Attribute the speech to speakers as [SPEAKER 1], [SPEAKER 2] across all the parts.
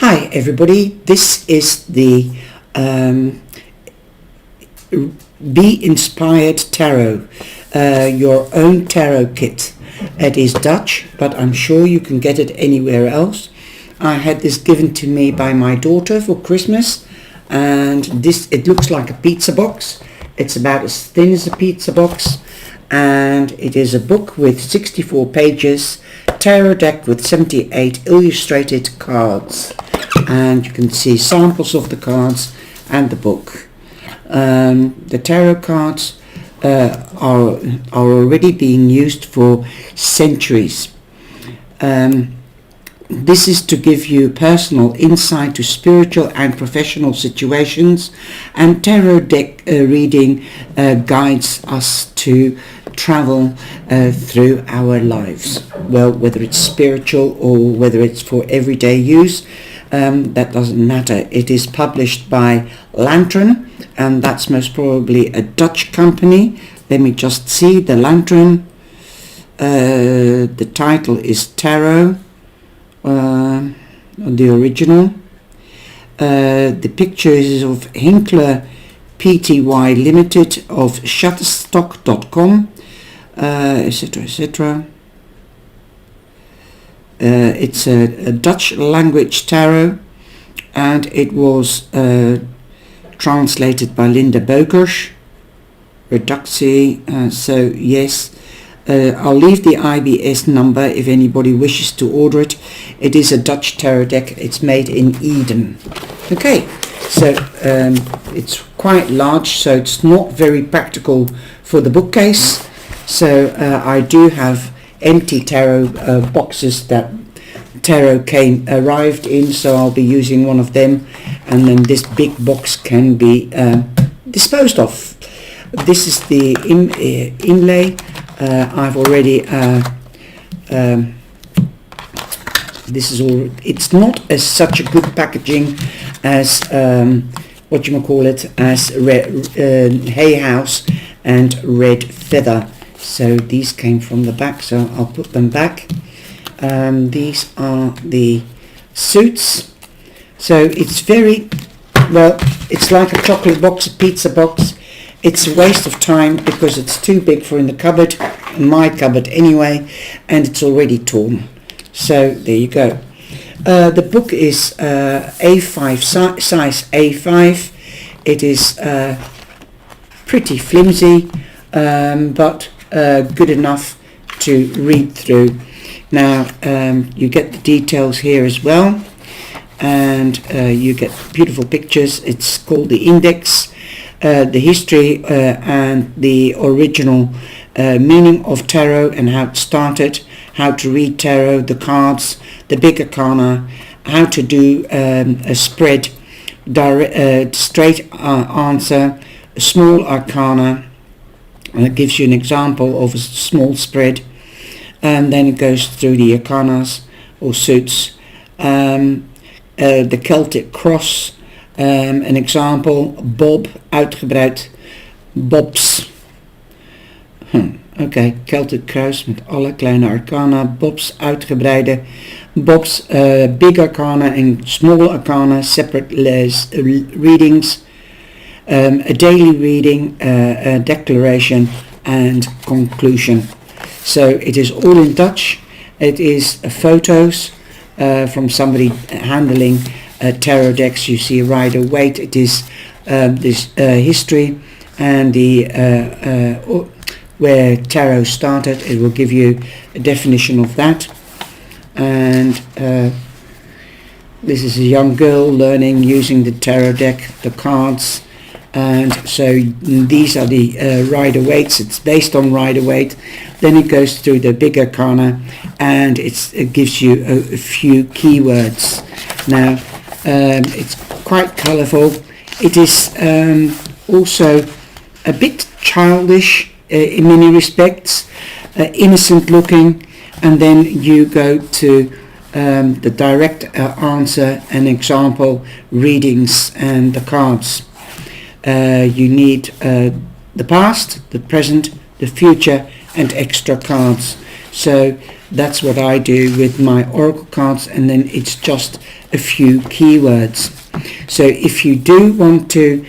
[SPEAKER 1] Hi everybody, this is the Be Inspired Tarot, your own tarot kit. It is Dutch, but I'm sure you can get it anywhere else. I had this given to me by my daughter for Christmas, and it looks like a pizza box. It's about as thin as a pizza box, and it is a book with 64 pages, tarot deck with 78 illustrated cards, and you can see samples of the cards and the book. The tarot cards are already being used for centuries. This is to give you personal insight to spiritual and professional situations, and tarot deck reading guides us to travel through our lives. Well, whether it's spiritual or whether it's for everyday use, that doesn't matter. It is published by Lantaarn, and that's most probably a Dutch company. Let me just see the Lantaarn. The title is Tarot. The original. The picture is of Hinkler Pty Limited of Shutterstock.com, etc, etc. It's a Dutch language tarot, and it was translated by Linda Beukers. Redactie, so yes. I'll leave the ISBN number if anybody wishes to order it. It is a Dutch tarot deck. It's made in Eden. Okay, so it's quite large, so it's not very practical for the bookcase. So I do have empty tarot boxes that tarot arrived in, so I'll be using one of them, and then this big box can be disposed of. This is the inlay. I've already this is all. It's not as such a good packaging as what you might call it, as Hay House and Red Feather. So these came from the back, so I'll put them back. These are the suits. So it's very well. It's like a chocolate box, a pizza box. It's a waste of time because it's too big for in the cupboard, in my cupboard anyway, and it's already torn. So there you go. The book is A5 size A5. It is pretty flimsy, but good enough to read through. Now you get the details here as well, and you get beautiful pictures. It's called the index. The history and the original meaning of tarot and how it started, how to read tarot, the cards, the big arcana, how to do a spread, straight answer, a small arcana, and it gives you an example of a small spread, and then it goes through the arcanas or suits, the Celtic cross. Een example, Bob, uitgebreid, Bobs. Oké, Celtic Kruis met alle kleine arcana, Bobs, uitgebreide, Bobs, big arcana and small arcana, separate readings, a daily reading, a declaration and conclusion. So it is all in Dutch. It is photos from somebody handling tarot decks. You see Rider-Waite. It is this history and the where tarot started. It will give you a definition of that. And this is a young girl learning using the tarot deck, the cards, and so these are the Rider-Waites. It's based on Rider-Waite. Then it goes through the big arcana, and it gives you a few keywords. Now it's quite colourful. It is also a bit childish in many respects, innocent looking, and then you go to the direct answer and example readings and the cards. You need the past, the present, the future and extra cards. So that's what I do with my oracle cards, and then it's just a few keywords. So if you do want to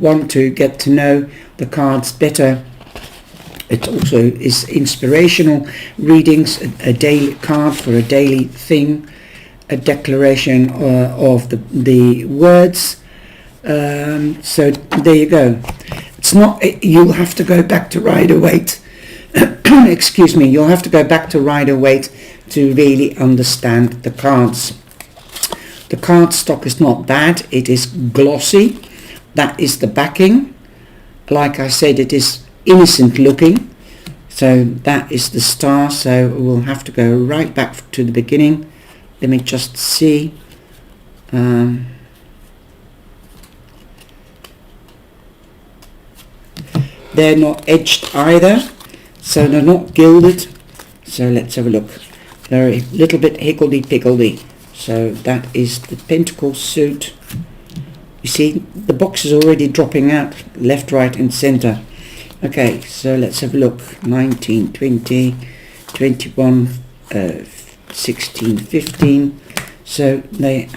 [SPEAKER 1] want to get to know the cards better, it also is inspirational readings, a daily card for a daily thing, a declaration of the words. So there you go. It's not, you'll have to go back to Rider-Waite. Excuse me, you'll have to go back to Rider-Waite to really understand the cards. The card stock is not bad. It is glossy. That is the backing. Like I said, it is innocent looking. So that is the star. So we'll have to go right back to the beginning. Let me just see. They're not edged either, so they're not gilded. So let's have a look. They're a little bit higgledy-piggledy. So that is the Pentacle suit. You see, the box is already dropping out, left, right and center. Okay, so let's have a look. 19, 20, 21, 16, 15. So they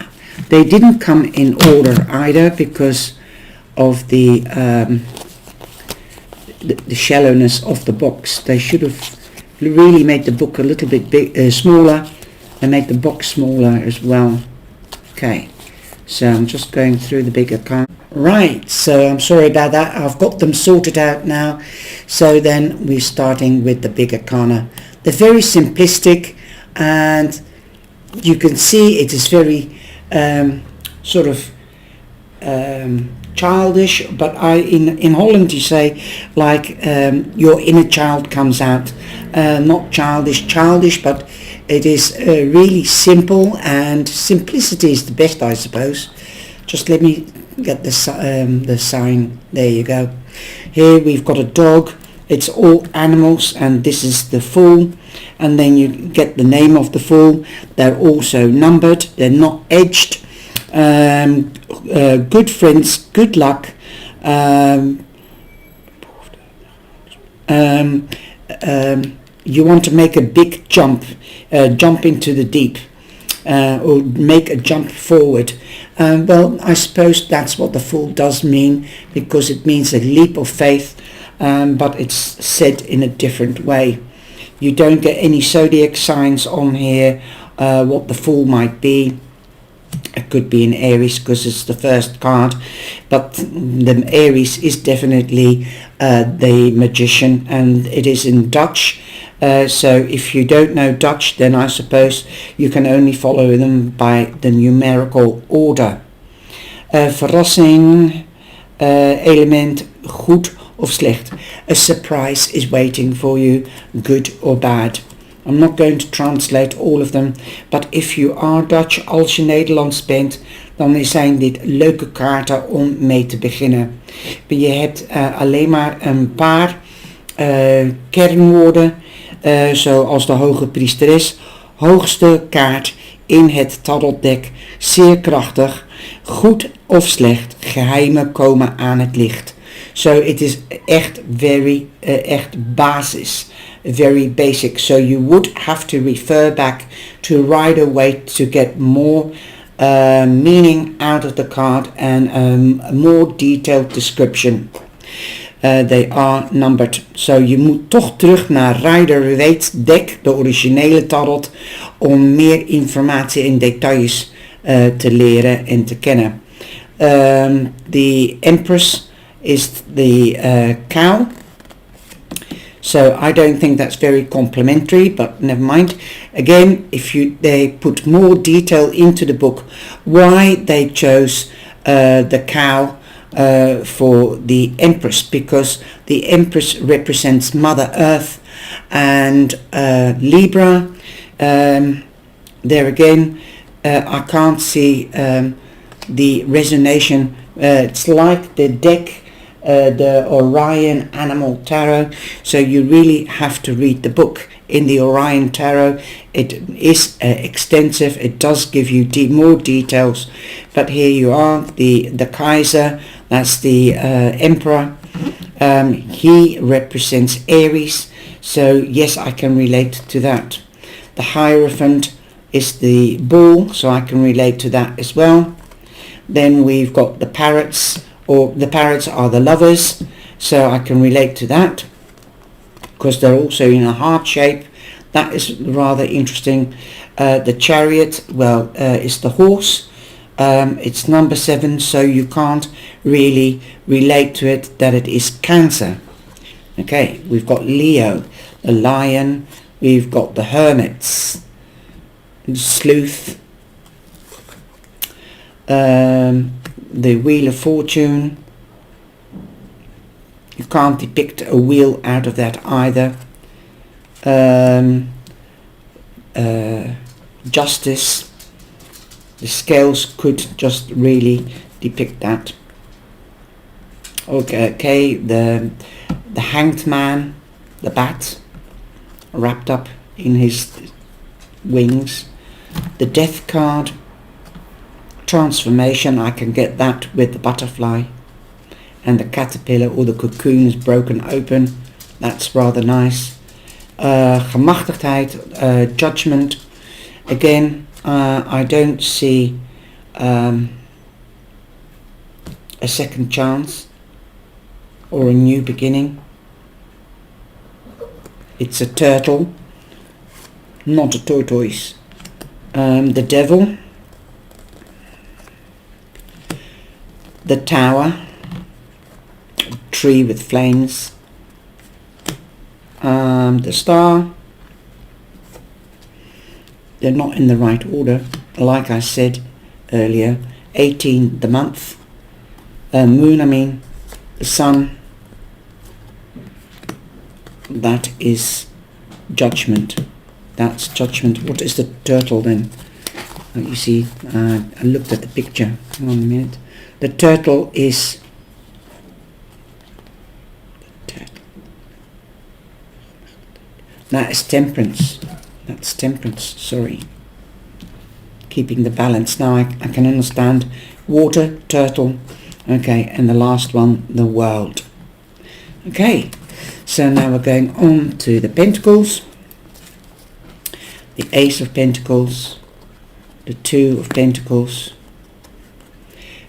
[SPEAKER 1] didn't come in order either because of the shallowness of the box. They should have really made the book a little bit smaller and make the box smaller as well. Okay, so I'm just going through the bigger card. Right, so I'm sorry about that. I've got them sorted out now. So then we're starting with the big arcana. They're very simplistic, and you can see it is very sort of childish, but in Holland you say like your inner child comes out. Not childish, but it is really simple, and simplicity is the best, I suppose. Just let me get the sign. There you go. Here we've got a dog. It's all animals, and this is the fool, and then you get the name of the fool. They're also numbered. They're not edged. Good friends, good luck. You want to make a big jump into the deep, or make a jump forward. Well, I suppose that's what the fool does mean, because it means a leap of faith, but it's said in a different way. You don't get any zodiac signs on here, what the fool might be. It could be an Aries because it's the first card, but the Aries is definitely the magician, and it is in Dutch. So if you don't know Dutch, then I suppose you can only follow them by the numerical order. Verrassing, element, goed of slecht. A surprise is waiting for you, good or bad. I'm not going to translate all of them, but if you are Dutch, als je Nederlands bent, dan zijn dit leuke kaarten om mee te beginnen. Je hebt alleen maar een paar kernwoorden, zoals de hoge priesteres, hoogste kaart in het tarotdeck, zeer krachtig, goed of slecht, geheimen komen aan het licht. So it is echt very, echt basis, very basic. So you would have to refer back to Rider-Waite to get more meaning out of the card and a more detailed description. They are numbered. So je moet toch terug naar Rider-Waite deck, de originele tarot, om meer informatie en details te leren en te kennen. The Empress is the cow. So I don't think that's very complimentary, but never mind. Again, they put more detail into the book why they chose the cow for the Empress, because the Empress represents Mother Earth and Libra. There again, I can't see the resonation. It's like the deck, the Orion Animal Tarot, so you really have to read the book. In the Orion Tarot, it is extensive, it does give you more details, but here you are, the Kaiser, that's the Emperor. He represents Aries, So yes, I can relate to that. The Hierophant is the bull, so I can relate to that as well. Then we've got the parrots, or the parrots are the lovers, so I can relate to that because they're also in a heart shape. That is rather interesting. The Chariot, well, is the horse. It's number 7, so you can't really relate to it that it is Cancer. Okay, we've got Leo, the Lion. We've got the Hermits, the Sleuth, the Wheel of Fortune. You can't depict a wheel out of that either. Justice. The Scales could just really depict that. Okay, the Hanged Man, the bat, wrapped up in his wings. The Death card. Transformation, I can get that with the butterfly. And the caterpillar or the cocoon is broken open. That's rather nice. Gemachtigdheid, judgment. Again, I don't see a second chance or a new beginning. It's a turtle, not a tortoise. The Devil. The Tower. Tree with flames. The Star. They're not in the right order, like I said earlier. 18, the month. Moon, I mean, the Sun. That is Judgment. That's Judgment. What is the turtle then? You see, I looked at the picture. Hang on a minute. The turtle is... That is Temperance. That's Temperance, sorry. Keeping the balance. Now I can understand. Water, turtle. Okay, and the last one, the World. Okay, so now we're going on to the Pentacles. The Ace of Pentacles. The Two of Pentacles.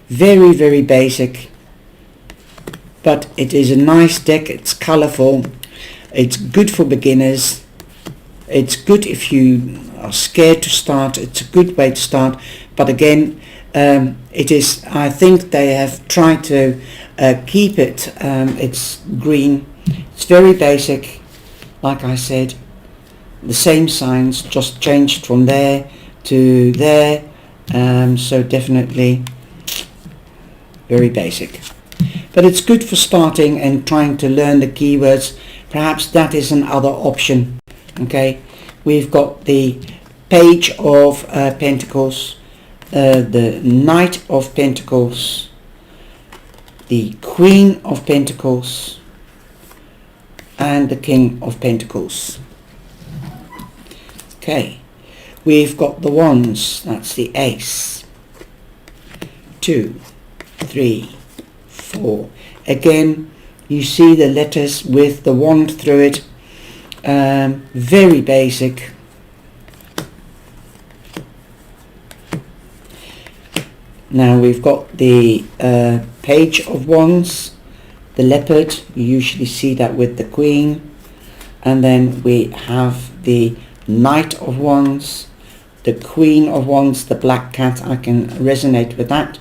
[SPEAKER 1] Very, very basic. But it is a nice deck. It's colourful. It's good for beginners. It's good if you are scared to start. It's a good way to start. But again, it is, I think they have tried to keep it. It's green. It's very basic. Like I said, the same signs, just changed from there to there. So definitely very basic. But it's good for starting and trying to learn the keywords. Perhaps that is another option. Okay, we've got the Page of Pentacles, the Knight of Pentacles, the Queen of Pentacles, and the King of Pentacles. Okay, we've got the Wands. That's the Ace. 2, 3, 4. Again, you see the letters with the wand through it. Very basic. Now we've got the Page of Wands, the Leopard. You usually see that with the Queen. And then we have the Knight of Wands, the Queen of Wands, the Black Cat. I can resonate with that.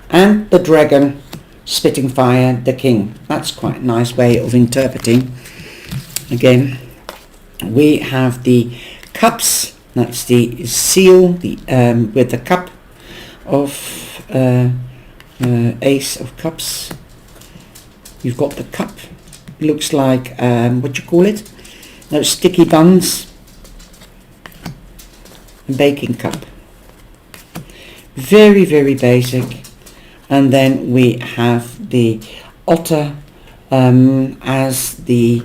[SPEAKER 1] And the Dragon, spitting fire, the King. That's quite a nice way of interpreting. Again, we have the Cups. That's the seal, the with the cup of Ace of Cups. You've got the cup. Looks like what you call it? Those sticky buns. A baking cup. Very, very basic. And then we have the Otter as the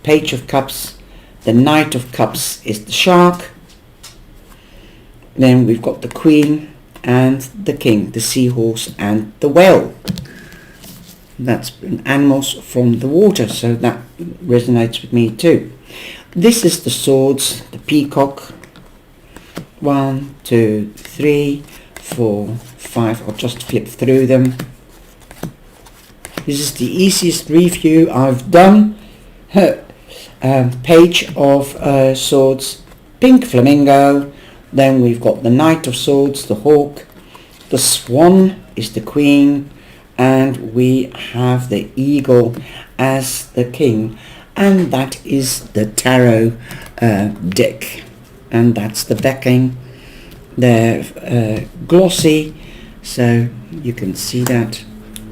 [SPEAKER 1] Page of Cups. The Knight of Cups is the Shark. Then we've got the Queen and the King, the Seahorse and the Whale. That's animals from the water, so that resonates with me too. This is the swords, the peacock. 1, 2, 3, 4, 5. I'll just flip through them. This is the easiest review I've done. Page of swords, pink flamingo. Then we've got the knight of swords, the hawk. The swan is the queen. And we have the eagle as the king. And that is the tarot deck. And that's the backing. They're glossy, so you can see that.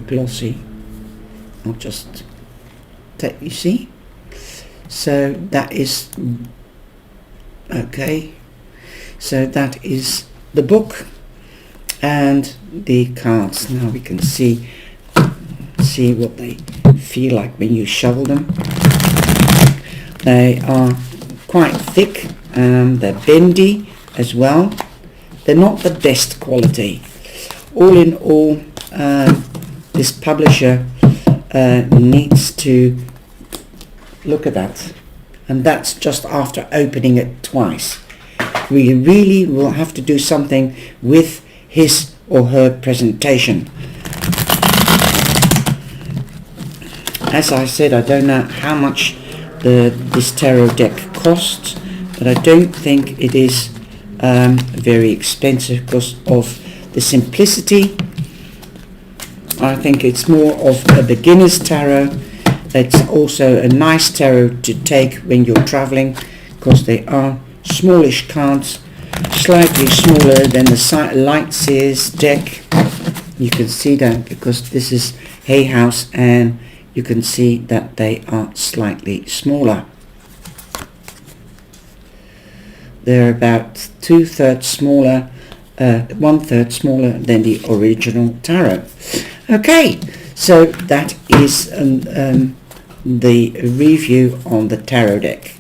[SPEAKER 1] Glossy. I'll just take, you see? So that is, okay. So that is the book. And the cards. Now we can see what they feel like when you shovel them. They are quite thick, they're bendy as well. They're not the best quality. All in all, this publisher needs to look at that, and that's just after opening it twice. We really will have to do something with his or her presentation. As I said, I don't know how much this tarot deck costs, but I don't think it is very expensive because of the simplicity. I think it's more of a beginner's tarot. It's also a nice tarot to take when you're traveling because they are smallish cards, slightly smaller than the Light Seers deck. You can see that because this is Hay House, and you can see that they are slightly smaller. They're about 2/3 smaller, 1/3 smaller than the original tarot. Okay, so that is the review on the tarot deck.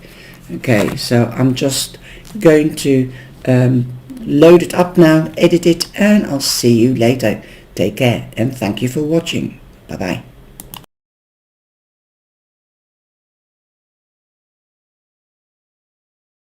[SPEAKER 1] Okay, so I'm just going to load it up now, edit it, and I'll see you later. Take care and thank you for watching. Bye bye.